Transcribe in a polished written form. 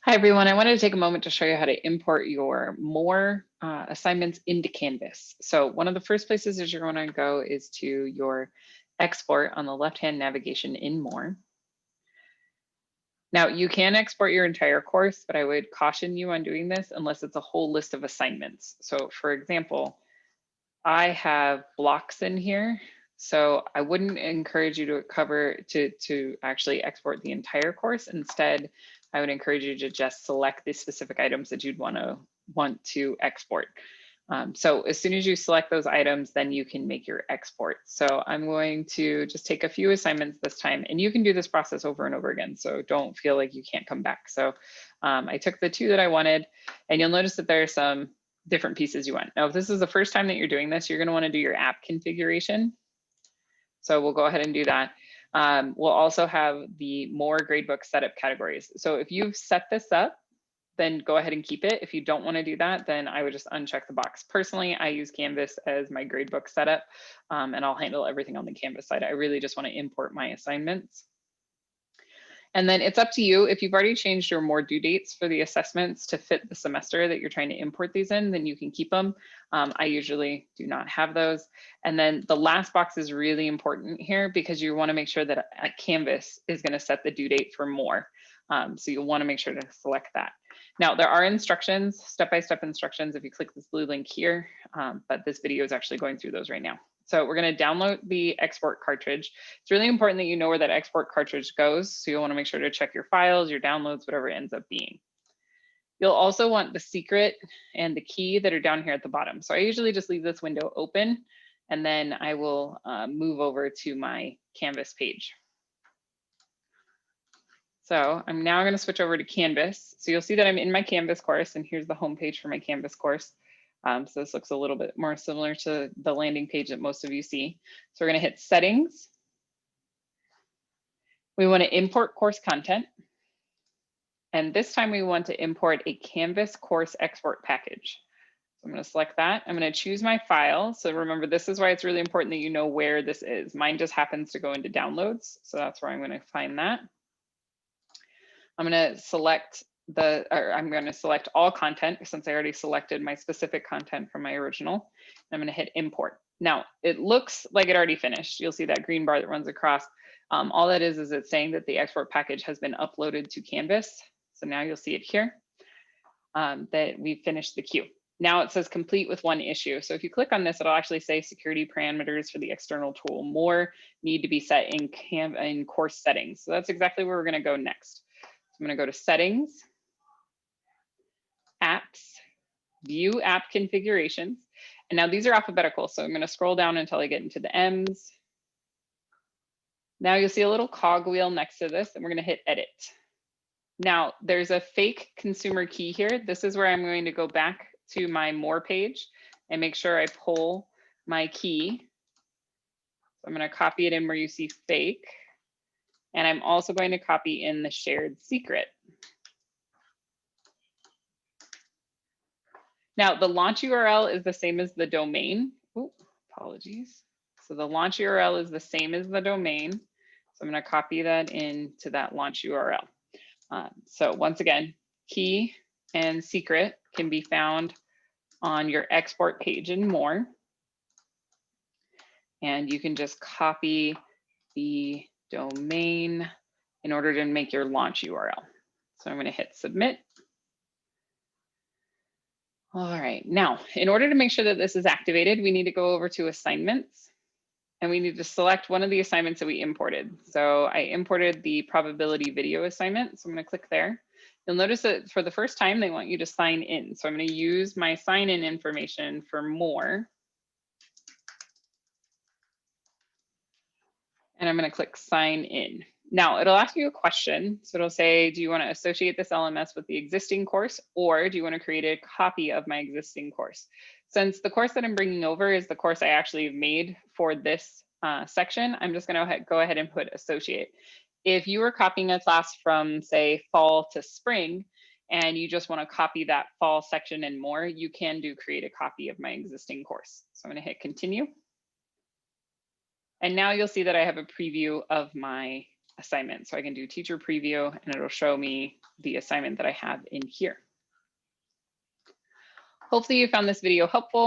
Hi, everyone. I wanted to take a moment to show you how to import your MOER assignments into Canvas. So one of the first places that you're going to go is to your export on the left-hand navigation in MOER. Now, you can export your entire course, but I would caution you on doing this unless it's a whole list of assignments. So for example, I have blocks in here. So I wouldn't encourage you to actually export the entire course. Instead, I would encourage you to just select the specific items that you'd want to export. So as soon as you select those items, then you can make your export. So I'm going to just take a few assignments this time, and you can do this process over and over again. So don't feel like you can't come back. So I took the two that I wanted, and you'll notice that there are some different pieces you want. Now, if this is the first time that you're doing this, you're going to want to do your app configuration. So we'll go ahead and do that. We'll also have the MOER gradebook setup categories. So if you've set this up, then go ahead and keep it. If you don't want to do that, then I would just uncheck the box. Personally, I use Canvas as my gradebook setup, and I'll handle everything on the Canvas side. I really just want to import my assignments. And then it's up to you. If you've already changed your MOER due dates for the assessments to fit the semester that you're trying to import these in, then you can keep them. I usually do not have those. And then the last box is really important here because you want to make sure that Canvas is going to set the due date for MOER. So you'll want to make sure to select that. Now, there are instructions, step-by-step instructions if you click this blue link here, but this video is actually going through those right now. So we're going to download the export cartridge. It's really important that you know where that export cartridge goes. So you'll want to make sure to check your files, your downloads, whatever it ends up being. You'll also want the secret and the key that are down here at the bottom. So I usually just leave this window open, and then I will move over to my Canvas page. So I'm now going to switch over to Canvas. So you'll see that I'm in my Canvas course, and here's the home page for my Canvas course. So this looks a little bit more similar to the landing page that most of you see. So we're going to hit Settings. We want to import course content. And this time we want to import a Canvas course export package. So I'm going to select that. I'm going to choose my file. So remember, this is why it's really important that you know where this is. Mine just happens to go into downloads. So that's where I'm going to find that. I'm going to select all content since I already selected my specific content from my original. I'm going to hit import. Now it looks like it already finished. You'll see that green bar that runs across. All that is it's saying that the export package has been uploaded to Canvas. So now you'll see it here that we've finished the queue. Now it says complete with one issue. So if you click on this, it'll actually say security parameters for the external tool MOER need to be set in course settings. So that's exactly where we're going to go next. I'm going to go to Settings, Apps, View App Configurations. And now these are alphabetical, so I'm going to scroll down until I get into the M's. Now you'll see a little cogwheel next to this, and we're going to hit Edit. Now there's a fake consumer key here. This is where I'm going to go back to my MOER page and make sure I pull my key. So I'm going to copy it in where you see fake. And I'm also going to copy in the shared secret. Now the launch URL is the same as the domain. Oh, apologies. So the launch URL is the same as the domain. So I'm going to copy that into that launch URL. So once again, key and secret can be found on your export page in MOER. And you can just copy the domain in order to make your launch URL. So I'm going to hit submit. All right, now in order to make sure that this is activated, we need to go over to assignments and we need to select one of the assignments that we imported. So I imported the probability video assignment. So I'm going to click there. You'll notice that for the first time, they want you to sign in. So I'm going to use my sign in information for MOER. And I'm going to click sign in. Now it'll ask you a question. So it'll say, do you want to associate this LMS with the existing course, or do you want to create a copy of my existing course? Since the course that I'm bringing over is the course I actually made for this section, I'm just going to go ahead and put associate. If you were copying a class from say fall to spring, and you just want to copy that fall section and more, you can do create a copy of my existing course. So I'm going to hit continue. And now you'll see that I have a preview of my assignment. So I can do teacher preview and it'll show me the assignment that I have in here. Hopefully you found this video helpful.